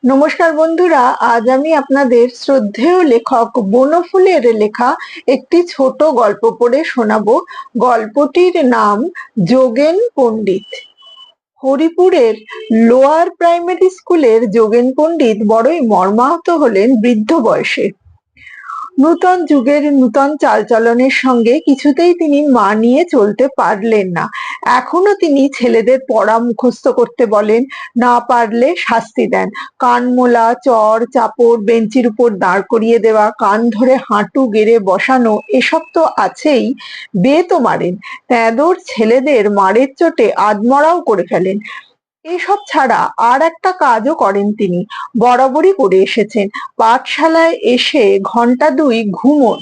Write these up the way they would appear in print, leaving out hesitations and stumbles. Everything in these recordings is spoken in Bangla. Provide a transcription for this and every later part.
নমস্কার বন্ধুরা, আজ আমি আপনাদের শ্রদ্ধেয় লেখক বনফুলের লেখা একটি ছোট গল্প পড়ে শোনাবো। গল্পটির নাম যোগেন পণ্ডিত। হরিপুরের লোয়ার প্রাইমারি স্কুলের যোগেন পণ্ডিত বড়ই মর্মাহত হলেন বৃদ্ধ বয়সে। নূতন যুগের নূতন চালচলনের সঙ্গে কিছুতেই তিনি মানিয়ে চলতে পারলেন না। এখনো তিনি ছেলেদের পড়া মুখস্থ করতে বলেন, না পারলে শাস্তি দেন। কানমোলা, চড় চাপড়, বেঞ্চির উপর দাঁড় করিয়ে দেওয়া, কান ধরে হাঁটু গেড়ে বসানো, এসব তো আছেই, বেতও মারেন। তেঁদোর ছেলেদের মারের চোটে আধমরাও করে ফেলেন। এসব ছাড়া আর একটা কাজও করেন তিনি, বরাবরই করে এসেছেন। পাঠশালায় এসে ঘন্টা দুই ঘুমোন।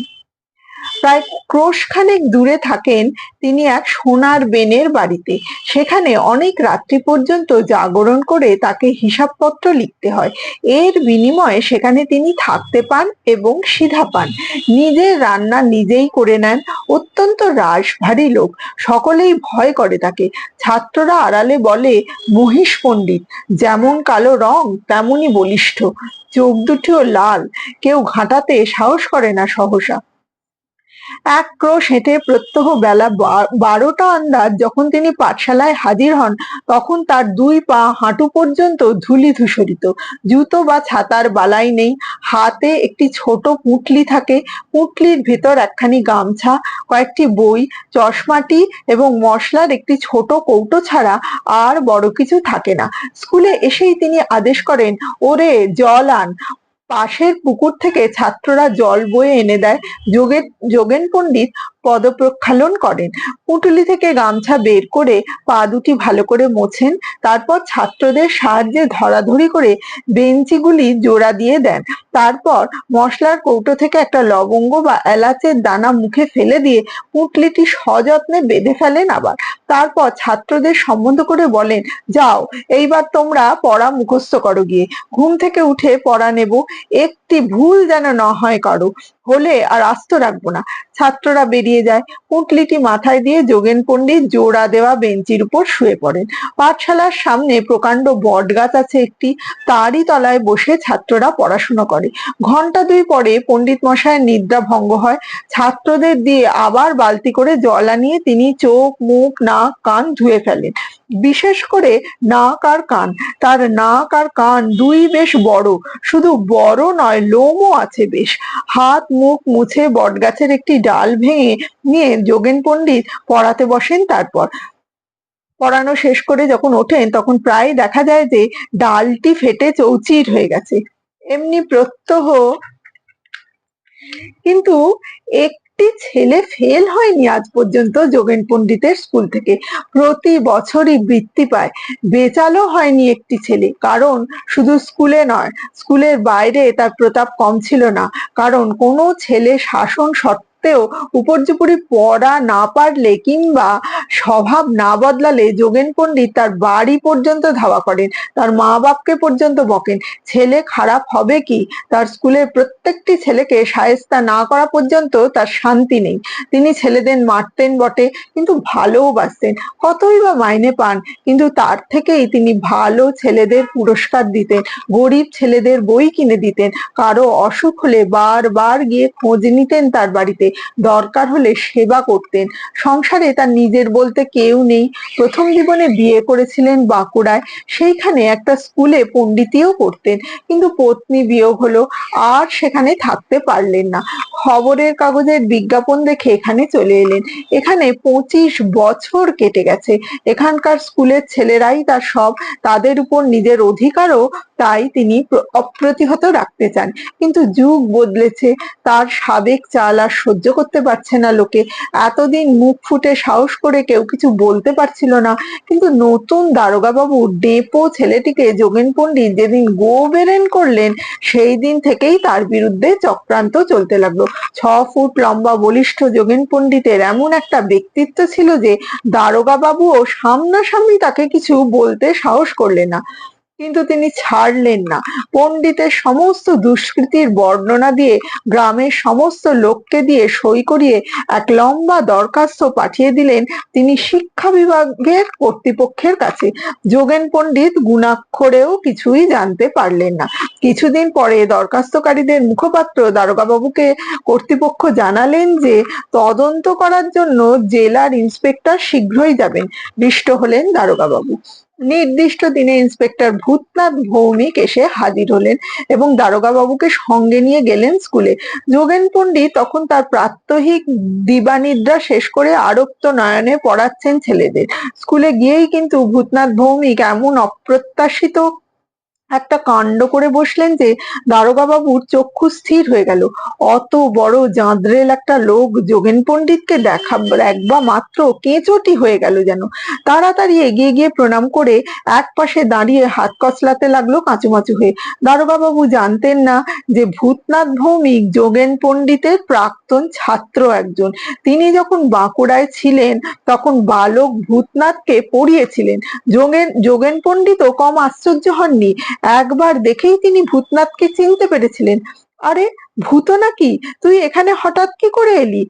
প্রায় ক্রোশখানেক দূরে থাকেন তিনি এক সোনার বেনের বাড়িতে। সেখানে অনেক রাত্রি পর্যন্ত জাগরণ করে তাকে হিসাবপত্র লিখতে হয়। এর বিনিময়ে সেখানে তিনি থাকতে পান এবং সিধা পান। নিজের রান্না নিজেই করে নেন। অত্যন্ত রাশভারী লোক, সকলেই ভয় করে তাকে। ছাত্ররা আড়ালে বলে, মহিষ পণ্ডিত, যেমন কালো রং তেমনই বলিষ্ঠ, চোখ দুটিও লাল, কেউ ঘাঁটাতে সাহস করে না সহসা। এক ক্রোশ হেঁটে প্রত্যহ বেলা 12টা আন্দাজ যখন তিনি পাঠশালায় হাজির হন, তখন তার দুই পা হাঁটু পর্যন্ত ধুলি ধূসরিত। জুতো বা ছাতার বালাই নেই। হাতে একটি ছোট পুঁটলি থাকে। পুঁটলির ভেতর একখানি গামছা, কয়েকটি বই, চশমাটি এবং মশলার একটি ছোট কৌটো ছাড়া আর বড় কিছু থাকে না। স্কুলে এসেই তিনি আদেশ করেন, ওরে জল আন। পাশের পুকুর থেকে ছাত্ররা জল বয়ে এনে দেয়। যোগেন পণ্ডিত পদপ্রক্ষালন করেন। পুঁটুলি থেকে গামছা বের করে পা দুটি ভালো করে মোছেন। তারপর ছাত্রদের সাহায্যে ধরাধরি করে বেঞ্চিগুলি জোড়া দিয়ে দেন। তারপর মশলার কৌটো থেকে একটা লবঙ্গ বা এলাচের দানা মুখে ফেলে দিয়ে পুঁটলিটি সযত্নে বেঁধে ফেলেন আবার। তারপর ছাত্রদের সম্বোধন করে বলেন, যাও, এইবার তোমরা পড়া মুখস্থ করো গিয়ে। ঘুম থেকে উঠে পড়া নেব। একটি ভুল যেন না হয় কারো, হলে আর আস্ত রাখবো না। ছাত্ররা বেরিয়ে যায়। পুঁটলিটি মাথায় দিয়ে যোগেন পণ্ডিত জোড়া দেওয়া বেঞ্চির উপর শুয়ে পড়েন। পাঠশালার সামনে প্রকাণ্ড বট গাছ আছে একটি, তারই তলায় বসে ছাত্ররা পড়াশুনো করে। ঘন্টা দুই পরে পণ্ডিত মশায়ের নিদ্রা ভঙ্গ হয়। ছাত্রদের দিয়ে আবার বালতি করে জল আনিয়ে তিনি চোখ, মুখ, নাক, কান ধুয়ে ফেলেন। বিশেষ করে নাক আর কান। তার নাক আর কান দুই বেশ বড়, শুধু বড় নয়, লোমও আছে বেশ। হাত মুখ মুছে বটগাছের একটি ডাল ভেঙে নিয়ে যোগেন পণ্ডিত পড়াতে বসেন। তারপর পড়ানো শেষ করে যখন ওঠেন, তখন প্রায় দেখা যায় যে ডালটি ফেটে চৌচির হয়ে গেছে। এমনি প্রত্যহ কিন্তু একটি ছেলে ফেল হয়নি আজ পর্যন্ত যোগেন পণ্ডিতের স্কুল থেকে। প্রতি বছরই বৃত্তি পায়। বেচালও হয়নি একটি ছেলে। কারণ শুধু স্কুলে নয়, স্কুলের বাইরে তার প্রতাপ কম ছিল না। কারণ কোনো ছেলে শাসন সত্ত্বেও উপর্যুপরি পড়া না পারলে কিংবা স্বভাব না বদলালে যোগেন পণ্ডিত তার বাড়ি পর্যন্ত ধাওয়া করেন, তার মা বাপকে পর্যন্ত বকেন। ছেলে খারাপ হবে কি, তার স্কুলের প্রত্যেকটি ছেলেকে শায়েস্তা না করা পর্যন্ত তার শান্তি নেই। তিনি ছেলেদের মারতেন বটে, কিন্তু ভালোবাসতেন। কতই বা মাইনে পান, কিন্তু তার থেকেই তিনি ভালো ছেলেদের পুরস্কার দিতেন, গরিব ছেলেদের বই কিনে দিতেন। কারো অসুখ হলে বারবার গিয়ে খোঁজ নিতেন তার বাড়িতে, দরকার হলে সেবা করতেন। সংসারে তার নিজের বলতে কেউ নেই। প্রথম জীবনে বিয়ে করেছিলেন বাঁকুড়ায়, সেইখানে একটা স্কুলে পণ্ডিতিও করতেন, কিন্তু পত্নী বিয়োগ হলো, আর সেখানে থাকতে পারলেন না। খবরের কাগজের বিজ্ঞাপন দেখে এখানে চলে এলেন। এখানে 25 বছর কেটে গেছে। এখানকার স্কুলের ছেলেরাই তার সব, তাদের উপর নিজের অধিকারও তাই তিনি অপ্রতিহত রাখতে চান। কিন্তু যুগ বদলেছে, তার সাবেক চাল আর সহ্য করতে পারছে না লোকে। এতদিন মুখ ফুটে সাহস করে কেউ কিছু বলতে পারছিল না, কিন্তু নতুন দারোগা বাবু ডেপো ছেলেটিকে যোগেন পণ্ডিত যেদিন গো বেরেন করলেন, সেই দিন থেকেই তার বিরুদ্ধে চক্রান্ত চলতে লাগলো। 6 ফুট লম্বা বলিষ্ঠ যোগেন পণ্ডিতের এমন একটা ব্যক্তিত্ব ছিল যে দারোগা বাবুও সামনাসামনি তাকে কিছু বলতে সাহস করলেন না। কিন্তু তিনি ছাড়লেন না। পণ্ডিতের সমস্ত দুষ্কৃতির বর্ণনা দিয়ে গ্রামের সমস্ত লোককে দিয়ে সই করিয়ে এক লম্বা দরখাস্ত পাঠিয়ে দিলেন তিনি শিক্ষা বিভাগের কর্তৃপক্ষের কাছে। যোগেন পণ্ডিত গুণাক্ষরেও কিছুই জানতে পারলেন না। কিছুদিন পরে দরখাস্তকারীদের মুখপাত্র দারোগাবাবুকে কর্তৃপক্ষ জানালেন যে তদন্ত করার জন্য জেলার ইন্সপেক্টর শীঘ্রই যাবেন। হৃষ্ট হলেন দারোগাবাবু। নির্দিষ্ট দিনে ইন্সপেক্টর ভূতনাথ ভৌমিক এসে হাজির হলেন এবং দারোগাবাবুকে সঙ্গে নিয়ে গেলেন স্কুলে। যোগেন পণ্ডিত তখন তার প্রাত্যহিক দিবানিদ্রা শেষ করে আরক্ত নয়নে পড়াচ্ছেন ছেলেদের। স্কুলে গিয়েই কিন্তু ভূতনাথ ভৌমিক এমন অপ্রত্যাশিত একটা কাণ্ড করে বসলেন যে দারোগাবাবুর চক্ষু স্থির হয়ে গেল। অত বড় জাঁদরেল একটা লোক যোগেন পণ্ডিতকে একবা মাত্র কেঁচোটি হয়ে গেল যেন। তাড়াতাড়ি এগিয়ে গিয়ে প্রণাম করে এক পাশে দাঁড়িয়ে হাত কচলাতে লাগলো কাঁচুমাচু হয়ে। দারোগাবাবু জানতেন না যে ভূতনাথ ভৌমিক যোগেন পণ্ডিতের প্রাক্তন ছাত্র একজন। তিনি যখন বাঁকুড়ায় ছিলেন তখন বালক ভূতনাথকে পড়িয়েছিলেন। যোগেন পণ্ডিতও কম আশ্চর্য হননি। একবার দেখেই তিনি ভূতনাথকে চিনতে পেরেছিলেন। আরে ভূত নাকি তুই এখানে হঠাৎ কি করে এলি?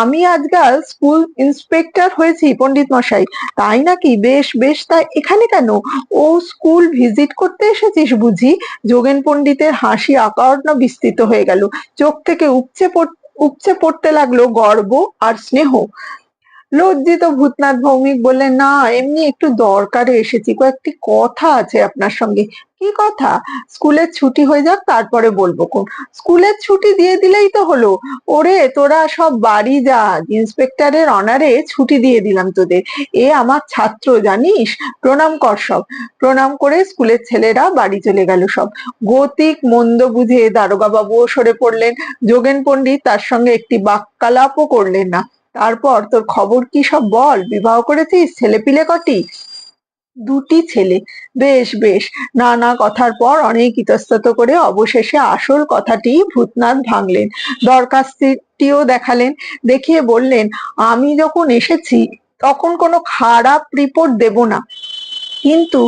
আমি আজকাল স্কুল ইন্সপেক্টর হয়েছি পণ্ডিত মশাই। তাই নাকি? বেশ বেশ, তা এখানে কেন? ও স্কুল ভিজিট করতে এসেছিস বুঝি? যোগেন পণ্ডিতের হাসি আকার্ণ বিস্তৃত হয়ে গেল। চোখ থেকে উপচে পড়তে লাগলো গর্ব আর স্নেহ। লজ্জিত ভূতনাথ ভৌমিক বললেন, না এমনি একটু দরকারে এসেছি, কয়েকটি কথা আছে আপনার সঙ্গে। কি কথা? স্কুলের ছুটি হয়ে যাক তারপরে বলবো কোন। স্কুলের ছুটি দিয়ে দিলেই তো হলো। ওরে তোরা সব বাড়ি যা, ইন্সপেক্টরের অনারে ছুটি দিয়ে দিলাম তোদের। এ আমার ছাত্র জানিস। প্রণাম কর সব। প্রণাম করে স্কুলের ছেলেরা বাড়ি চলে গেল সব। গতিক মন্দ বুঝে দারোগা বাবুও সরে পড়লেন। যোগেন পণ্ডিত তার সঙ্গে একটি বাক্যালাপও করলেন না। তারপর তোর খবর কি সব বল। বিবাহ করেছিস? ছেলেপিলে কটি? দুটি ছেলে। বেশ বেশ। নানা কথার পর অনেক ইতস্তত করে অবশেষে আসল কথাটি ভূতনাথ ভাঙলেন। দরখাস্তটিও দেখালেন। দেখিয়ে বললেন, আমি যখন এসেছি তখন কোনো খারাপ রিপোর্ট দেব না। কিন্তু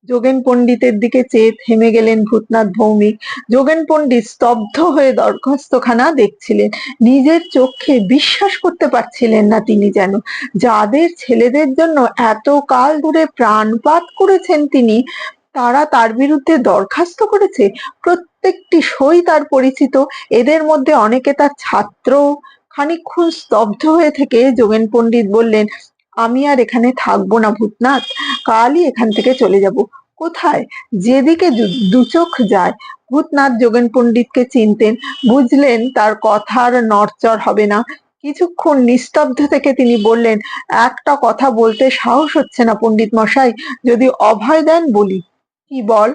যোগেন পণ্ডিতের দিকে চেয়ে থেমে গেলেন ভূতনাথ ভৌমিক। যোগেন পণ্ডিত স্তব্ধ হয়ে দরখাস্তখানা দেখছিলেন। নিজের চোখে বিশ্বাস করতে পারছিলেন না তিনি যেন। যাদের ছেলেদের জন্য এত কাল ধরে প্রাণপাত করেছেন তিনি, তারা তার বিরুদ্ধে দরখাস্ত করেছে। প্রত্যেকটি সই তার পরিচিত। এদের মধ্যে অনেকে তার ছাত্র। খানিকক্ষণ স্তব্ধ হয়ে থেকে যোগেন পণ্ডিত বললেন, আমি আর এখানে থাকবো না ভূতনাথ, কালই এখান থেকে চলে যাব। কোথায়? যেদিকে দুচোখ যায়। ভূতনাথ যোগেন পণ্ডিতকে চিনতেন, বুঝলেন তার কথার নড়চড় হবে না। কিছুক্ষণ নিস্তব্ধ থেকে তিনি বললেন, একটা কথা বলতে সাহস হচ্ছে না পণ্ডিত মশাই, যদি অভয় দেন বলি। কি বল?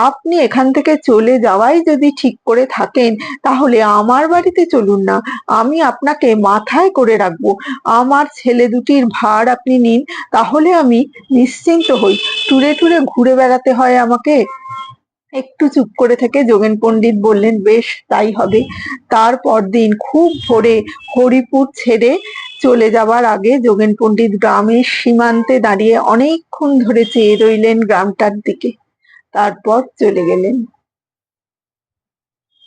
আপনি এখান থেকে চলে যাওয়াই যদি ঠিক করে থাকেন তাহলে আমার বাড়িতে চলুন না। আমি আপনাকে মাথায় করে রাখবো। আমার ছেলে দুটির ভার আপনি নিন, তাহলে আমি নিশ্চিন্ত হই। টুরে টুরে ঘুরে বেড়াতে হয় আমাকে। একটু চুপ করে থেকে যোগেন পণ্ডিত বললেন, বেশ তাই হবে। তার পরদিন খুব ভোরে হরিপুর ছেড়ে চলে যাবার আগে যোগেন পণ্ডিত গ্রামের সীমান্তে দাঁড়িয়ে অনেকক্ষণ ধরে চেয়ে রইলেন গ্রামটার দিকে। তারপর চলে গেলেন।